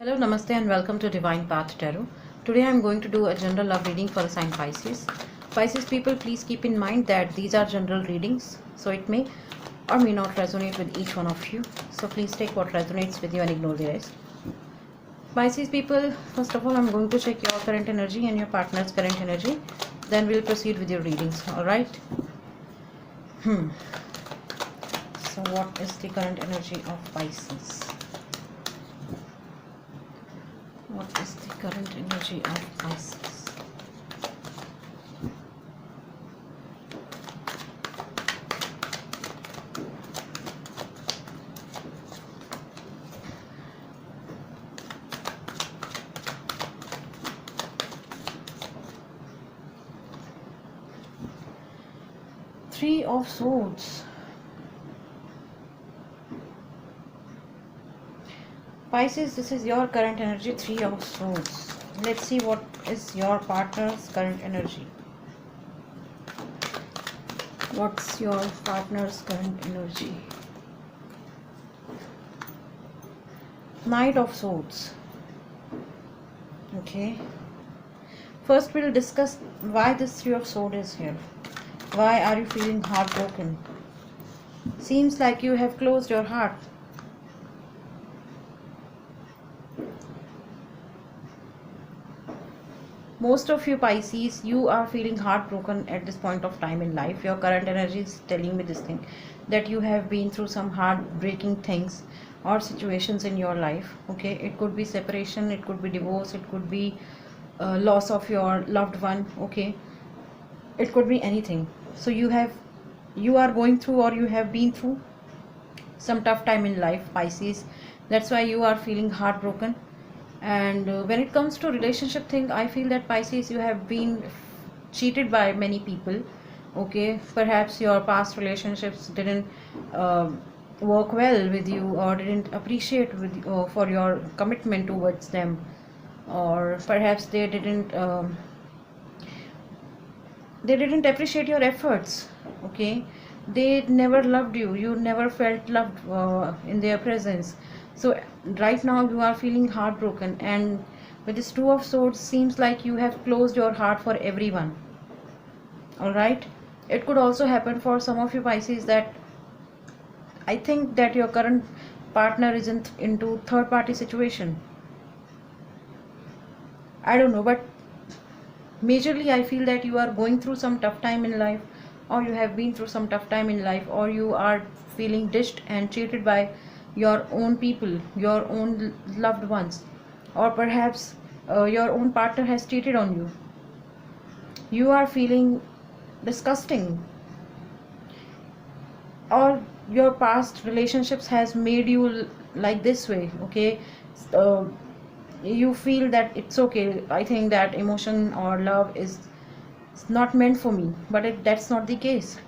Hello, Namaste, and welcome to Divine Path Tarot. Today I am going to do a general love reading for a sign Pisces. Pisces people, please keep in mind that these are general readings, so it may or may not resonate with each one of you. So please take what resonates with you and ignore the rest. Pisces people, first of all, I'm going to check your current energy and your partner's current energy. Then we'll proceed with your readings. Alright? So what is the current energy of Pisces? What is the current energy of Pisces? Three of Swords. Pisces, this is your current energy, Three of Swords. Let's see what is your partner's current energy. What's your partner's current energy? Knight of Swords. Okay. First we'll discuss why this Three of Swords is here. Why are you feeling heartbroken? Seems like you have closed your heart. Most of you Pisces, you are feeling heartbroken at this point of time in life. Your current energy is telling me this thing, that you have been through some heartbreaking things or situations in your life. Okay, it could be separation, it could be divorce, it could be loss of your loved one. Okay, it could be anything. So you are going through, or you have been through some tough time in life, Pisces. That's why you are feeling heartbroken. And when it comes to relationship thing, I feel that Pisces, you have been cheated by many people. Okay, perhaps your past relationships didn't work well with you, or didn't appreciate with for your commitment towards them, or perhaps they didn't appreciate your efforts. Okay, they never loved you, you never felt loved in their presence. So right now you are feeling heartbroken, and with this Two of Swords, seems like you have closed your heart for everyone. All right, it could also happen for some of you Pisces that I think that your current partner isn't into third party situation. I don't know, but majorly I feel that you are going through some tough time in life, or you have been through some tough time in life, or you are feeling dished and cheated by your own people, your own loved ones, or perhaps your own partner has cheated on you. You are feeling disgusting, or your past relationships has made you like this way. Okay, uh, you feel that it's okay, I think that emotion or love is not meant for me, but that's not the case.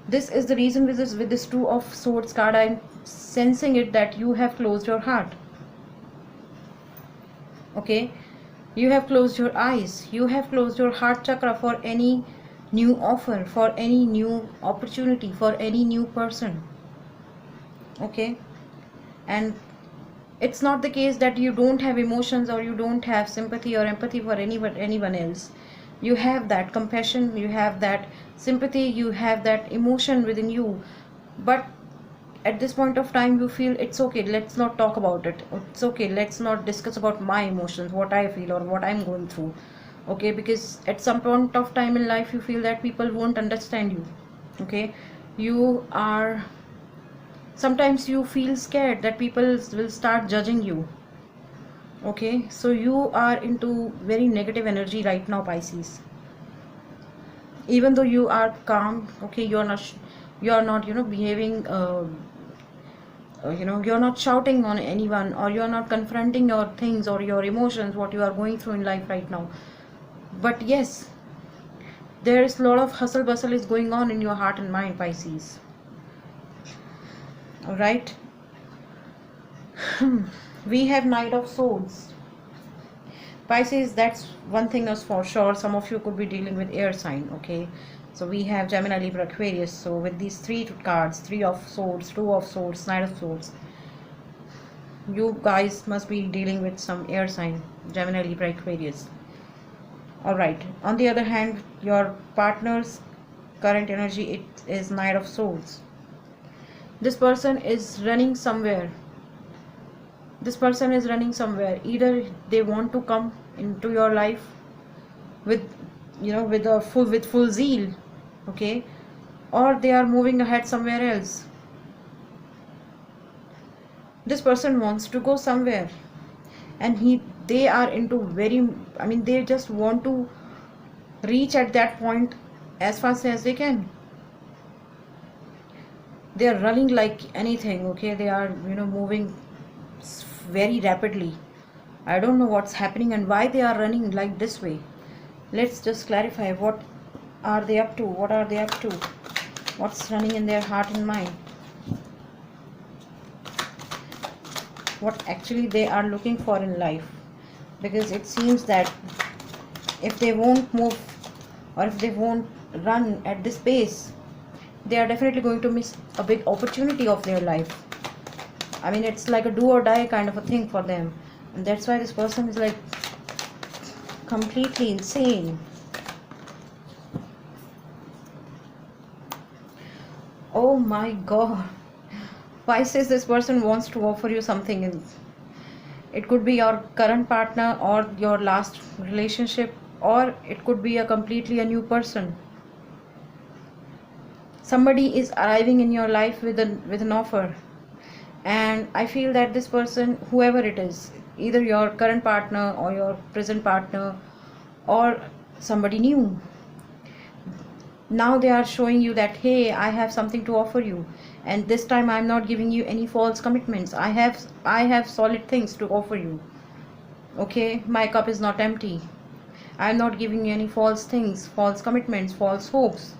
This is the reason with this Two of Swords card, I'm sensing it, that you have closed your heart. Okay, you have closed your eyes, you have closed your heart chakra for any new offer, for any new opportunity, for any new person. Okay, and it's not the case that you don't have emotions, or you don't have sympathy or empathy for anyone else. You have that compassion, you have that sympathy, you have that emotion within you, but at this point of time you feel it's okay, let's not talk about it, it's okay, let's not discuss about my emotions, what I feel or what I'm going through. Okay, because at some point of time in life you feel that people won't understand you. Okay, you are, sometimes you feel scared that people will start judging you. Okay, so you are into very negative energy right now, Pisces. Even though you are calm, okay, you're not behaving you're not shouting on anyone, or you're not confronting your things or your emotions, what you are going through in life right now. But yes, there is a lot of hustle bustle is going on in your heart and mind, Pisces. All right. We have Knight of Swords. Pisces, that's one thing is for sure, some of you could be dealing with air sign. Okay, so we have Gemini, Libra, Aquarius. So with these three cards, Three of Swords, Two of Swords, Knight of Swords, You guys must be dealing with some air sign, Gemini, Libra, Aquarius. Alright. On the other hand, your partner's current energy, it is Knight of Swords. This person is running somewhere. This person is running somewhere. Either they want to come into your life with, with full zeal, okay, or they are moving ahead somewhere else. This person wants to go somewhere, and they are into they just want to reach at that point as fast as they can. They are running like anything, okay. They are moving very rapidly. I don't know what's happening and why they are running like this way. Let's just clarify, what are they up to? What are they up to? What's running in their heart and mind? What actually they are looking for in life? Because it seems that if they won't move, or if they won't run at this pace, they are definitely going to miss a big opportunity of their life. I mean, it's like a do or die kind of a thing for them, and that's why this person is like completely insane. Oh my god. Pisces, this person wants to offer you something. It could be your current partner or your last relationship, or it could be a completely a new person. Somebody is arriving in your life with an offer, and I feel that this person, whoever it is, either your current partner or your present partner or somebody new, now they are showing you that, hey, I have something to offer you, and this time I'm not giving you any false commitments. I have solid things to offer you, okay. My cup is not empty. I'm not giving you any false things, false commitments, false hopes.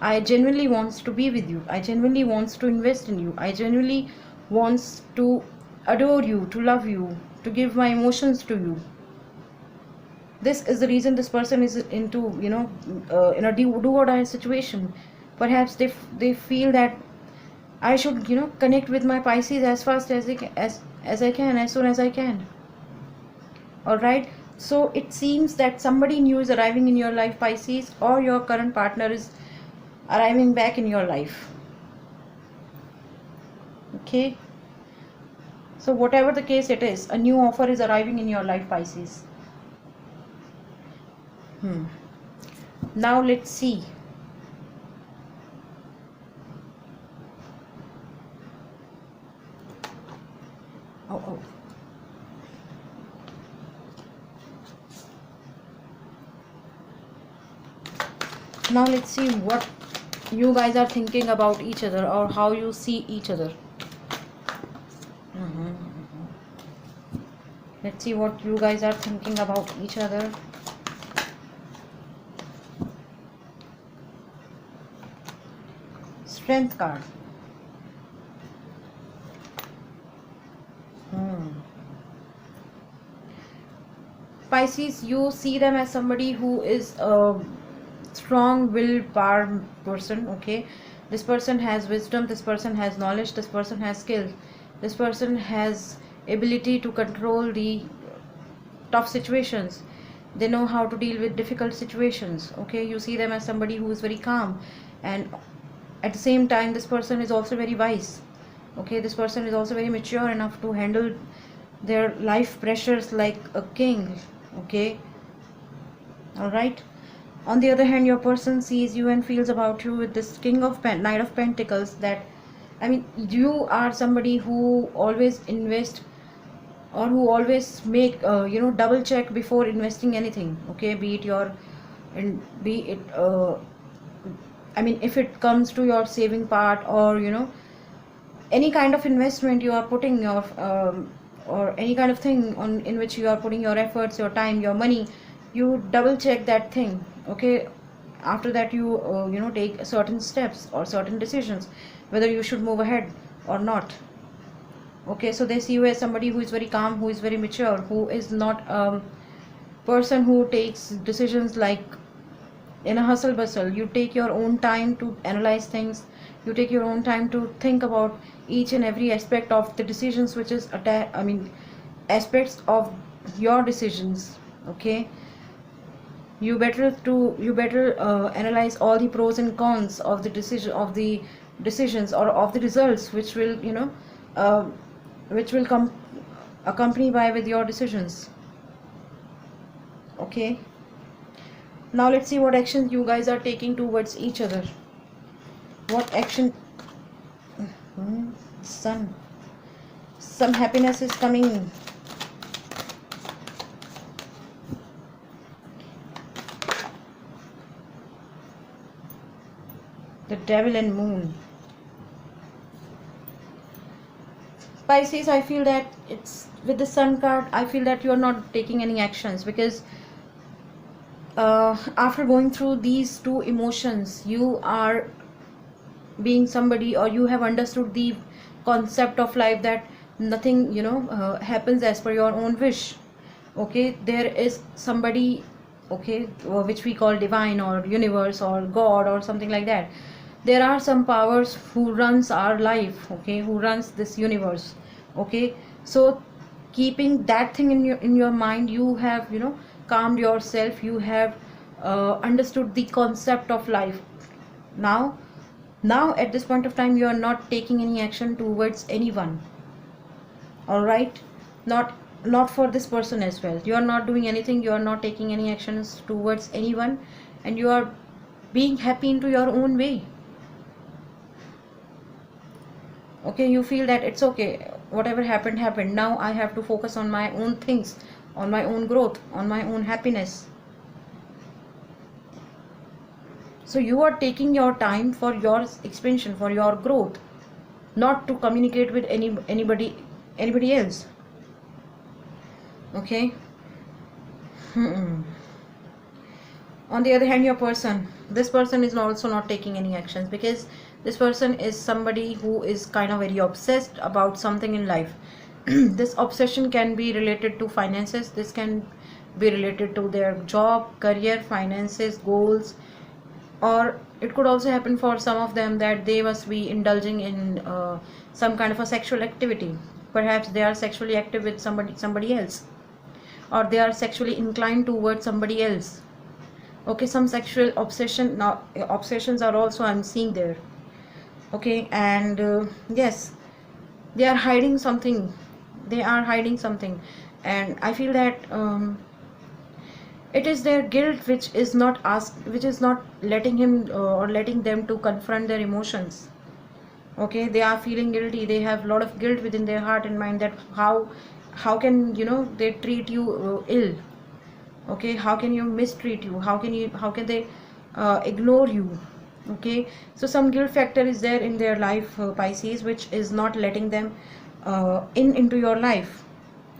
I genuinely wants to be with you. I genuinely wants to invest in you. I genuinely wants to adore you, to love you, to give my emotions to you. This is the reason this person is into in a do or die situation. Perhaps they feel that I should connect with my Pisces as fast as I can, as soon as I can. All right. So it seems that somebody new is arriving in your life, Pisces, or your current partner is arriving back in your life, okay. So whatever the case it is, a new offer is arriving in your life, Pisces. Now let's see. Oh. Now let's see what you guys are thinking about each other, or how you see each other. Let's see what you guys are thinking about each other. Strength card. Pisces, you see them as somebody who is a strong willpower person, okay. This person has wisdom, this person has knowledge, this person has skill, this person has ability to control the tough situations. They know how to deal with difficult situations, okay. You see them as somebody who is very calm, and at the same time this person is also very wise, okay. This person is also very mature enough to handle their life pressures like a king, okay. All right. On the other hand, your person sees you and feels about you with this Knight of Pentacles, that you are somebody who always invest, or who always make double check before investing anything, okay. Be it if it comes to your saving part, or any kind of investment you are putting your or any kind of thing in which you are putting your efforts, your time, your money, you double check that thing, okay. After that, you take certain steps or certain decisions whether you should move ahead or not, okay. So they see you as somebody who is very calm, who is very mature, who is not a person who takes decisions like in a hustle bustle. You take your own time to analyze things, You take your own time to think about each and every aspect of the decisions which is aspects of your decisions. Okay, you better analyze all the pros and cons of the decisions or of the results which will uh, which will come accompany by with your decisions. Okay, now let's see what actions you guys are taking towards each other. What action? Sun, some happiness is coming. The devil and moon. Pisces, I feel that it's with the sun card, I feel that you're not taking any actions because after going through these two emotions, you are being somebody, or you have understood the concept of life that nothing happens as per your own wish. Okay, there is somebody, okay, which we call divine or universe or god or something like that. There are some powers who runs our life, okay, who runs this universe. Okay, so keeping that thing in your mind, you have calmed yourself, you have understood the concept of life. Now at this point of time, you are not taking any action towards anyone. All right, not for this person as well. You are not doing anything, you are not taking any actions towards anyone, and you are being happy into your own way. Okay, you feel that it's okay, whatever happened. Now I have to focus on my own things, on my own growth, on my own happiness. So you are taking your time for your expansion, for your growth, not to communicate with anybody else. Okay. On the other hand, this person is also not taking any actions because this person is somebody who is kind of very obsessed about something in life. This obsession can be related to finances, this can be related to their job, career, finances, goals, or it could also happen for some of them that they must be indulging in some kind of a sexual activity. Perhaps they are sexually active with somebody else, or they are sexually inclined towards somebody else. Okay, some sexual obsession, now obsessions are also I'm seeing there. Okay, and yes, they are hiding something, and I feel that it is their guilt which is not letting him or letting them to confront their emotions. Okay, they are feeling guilty, they have a lot of guilt within their heart and mind that how can they treat you ill. Okay, how can you mistreat you, how can they ignore you. Okay, so some guilt factor is there in their life, Pisces, which is not letting them into your life.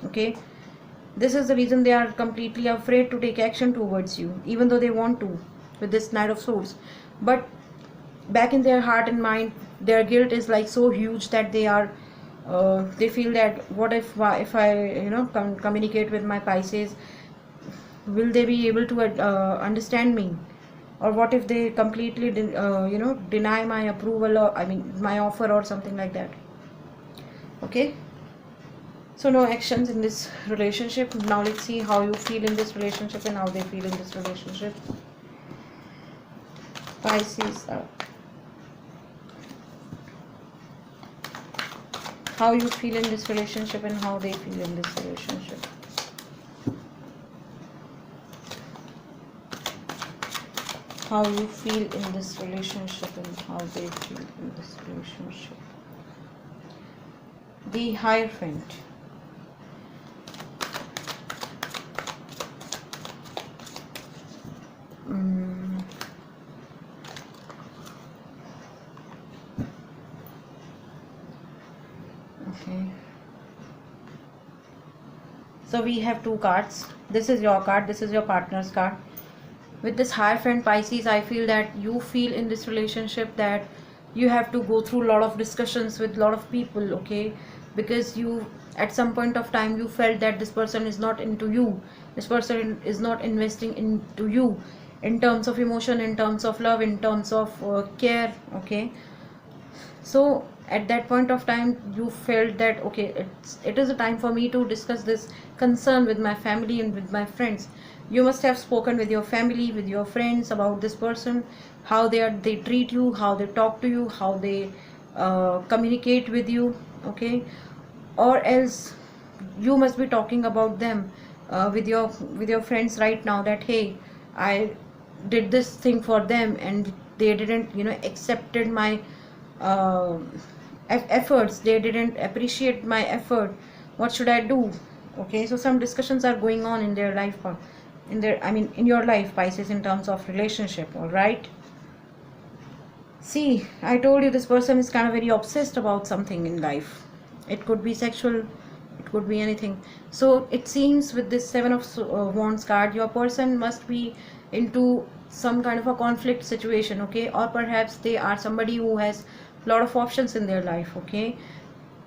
Okay, this is the reason they are completely afraid to take action towards you, even though they want to with this Knight of Swords. But back in their heart and mind, their guilt is like so huge that they feel that what if I communicate with my Pisces, will they be able to understand me, or what if they completely deny my approval, or my offer or something like that. Okay, so no actions in this relationship. Now let's see how you feel in this relationship and how they feel in this relationship. Pisces, how you feel in this relationship and how they feel in this relationship. How you feel in this relationship and how they feel in this relationship. The Hierophant. Okay. So we have two cards. This is your card, this is your partner's card. With this Hierophant, Pisces, I feel that you feel in this relationship that you have to go through a lot of discussions with a lot of people. Okay, because you at some point of time you felt that this person is not into you, this person is not investing into you in terms of emotion, in terms of love, in terms of care. Okay, So at that point of time you felt that okay, it is a time for me to discuss this concern with my family and with my friends. You must have spoken with your family, with your friends about this person, how they treat you, how they talk to you, how they communicate with you. Okay, or else you must be talking about them with your friends right now, that hey, I did this thing for them and they didn't, accepted my uh, efforts, they didn't appreciate my effort, what should I do? Okay, so some discussions are going on in their life, in your life, Pisces, in terms of relationship. All right, see, I told you this person is kind of very obsessed about something in life. It could be sexual, it could be anything. So it seems with this Seven of Wands card, your person must be into some kind of a conflict situation. Okay, or perhaps they are somebody who has a lot of options in their life. Okay,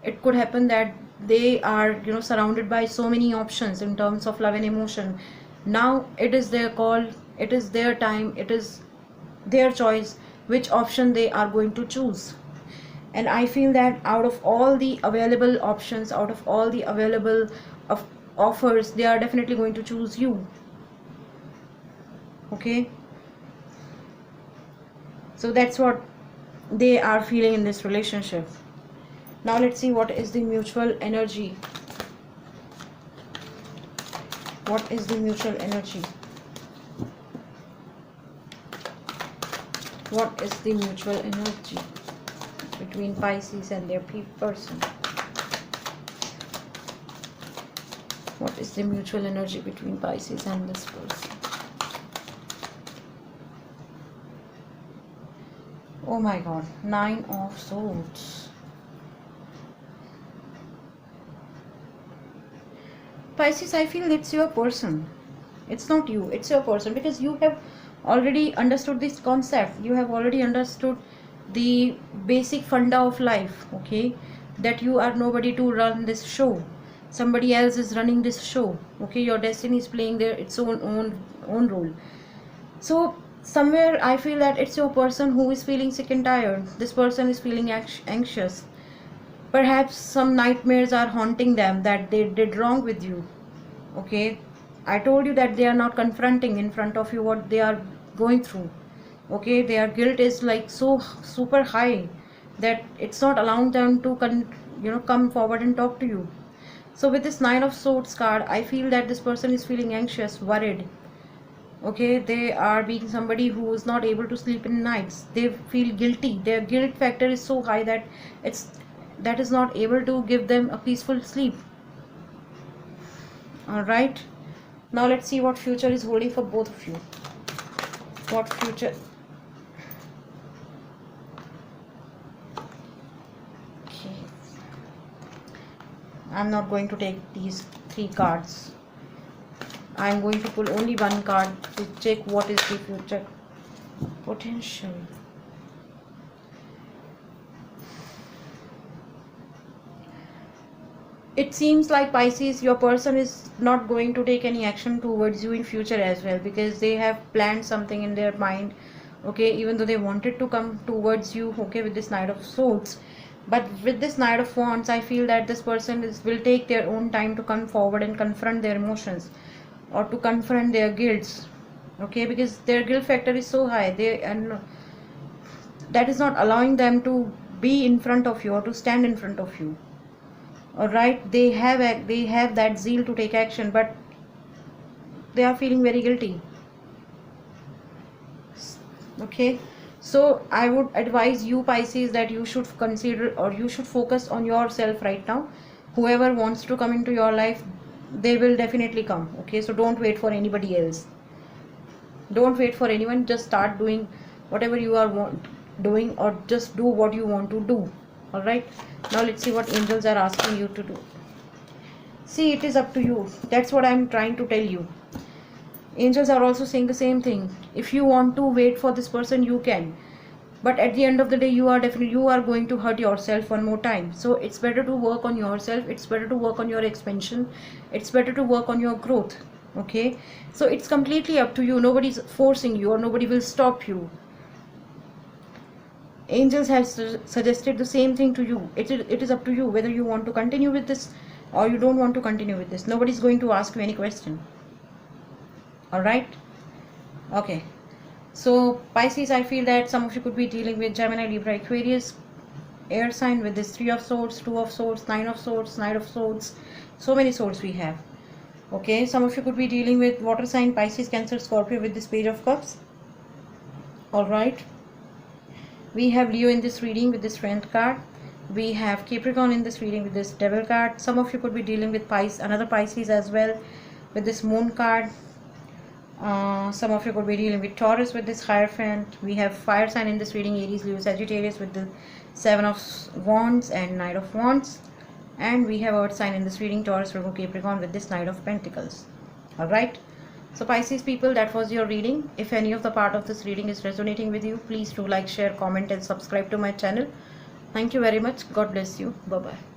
it could happen that they are, surrounded by so many options in terms of love and emotion. Now it is their call, it is their time, it is their choice which option they are going to choose. And I feel that out of all the available options, out of all the available of offers, they are definitely going to choose you. Okay, so that's what they are feeling in this relationship. Now let's see what is the mutual energy. What is the mutual energy? What is the mutual energy between Pisces and their person? What is the mutual energy between Pisces and this person? Oh my God, Nine of Swords. Pisces, I feel it's your person. It's not you, it's your person, because you have already understood this concept. You have already understood the basic funda of life. Okay, that you are nobody to run this show. Somebody else is running this show. Okay, your destiny is playing its own role. So somewhere I feel that it's your person who is feeling sick and tired. This person is feeling anxious. Perhaps some nightmares are haunting them that they did wrong with you. Okay, I told you that they are not confronting in front of you what they are going through. Okay, their guilt is like so super high that it's not allowing them to come forward and talk to you. So with this Nine of Swords card, I feel that this person is feeling anxious, worried. Okay, they are being somebody who is not able to sleep in nights. They feel guilty. Their guilt factor is so high that that is not able to give them a peaceful sleep. All right, now let's see what future is holding for both of you. What future? Okay, I'm not going to take these three cards. I'm going to pull only one card to check what is the future potential. It seems like, Pisces, your person is not going to take any action towards you in future as well, because they have planned something in their mind. Okay, even though they wanted to come towards you, okay, with this Knight of Swords, but with this Knight of Wands, I feel that this person will take their own time to come forward and confront their emotions, or to confront their guilts. Okay, because their guilt factor is so high, and that is not allowing them to be in front of you or to stand in front of you. All right, they have that zeal to take action, but they are feeling very guilty. Okay, so I would advise you, Pisces, that you should consider, or you should focus on yourself right now. Whoever wants to come into your life, they will definitely come. Okay, so don't wait for anybody else. Don't wait for anyone. Just start doing whatever you are doing, or just do what you want to do. All right, now let's see what angels are asking you to do. See, it is up to you. That's what I'm trying to tell you. Angels are also saying the same thing. If you want to wait for this person, you can, but at the end of the day, you are going to hurt yourself one more time. So it's better to work on yourself. It's better to work on your expansion. It's better to work on your growth. Okay, so it's completely up to you. Nobody's forcing you, or nobody will stop you. Angels have suggested the same thing to you. It is up to you whether you want to continue with this or you don't want to continue with this. Nobody's going to ask you any question. All right. Okay. So Pisces, I feel that some of you could be dealing with Gemini, Libra, Aquarius, air sign with this 3 of swords, 2 of swords, 9 of swords, Knight of swords. So many swords we have. Okay. Some of you could be dealing with water sign, Pisces, Cancer, Scorpio with this page of cups. All right. We have Leo in this reading with this Strength card. We have Capricorn in this reading with this Devil card. Some of you could be dealing with another Pisces as well with this Moon card. Some of you could be dealing with Taurus with this Hierophant. We have fire sign in this reading, Aries, Leo, Sagittarius with the 7 of Wands and Knight of Wands. And we have earth sign in this reading, Taurus, Virgo, Capricorn with this Knight of Pentacles. Alright. So Pisces people, that was your reading. If any of the part of this reading is resonating with you, please do like, share, comment and subscribe to my channel. Thank you very much. God bless you. Bye-bye.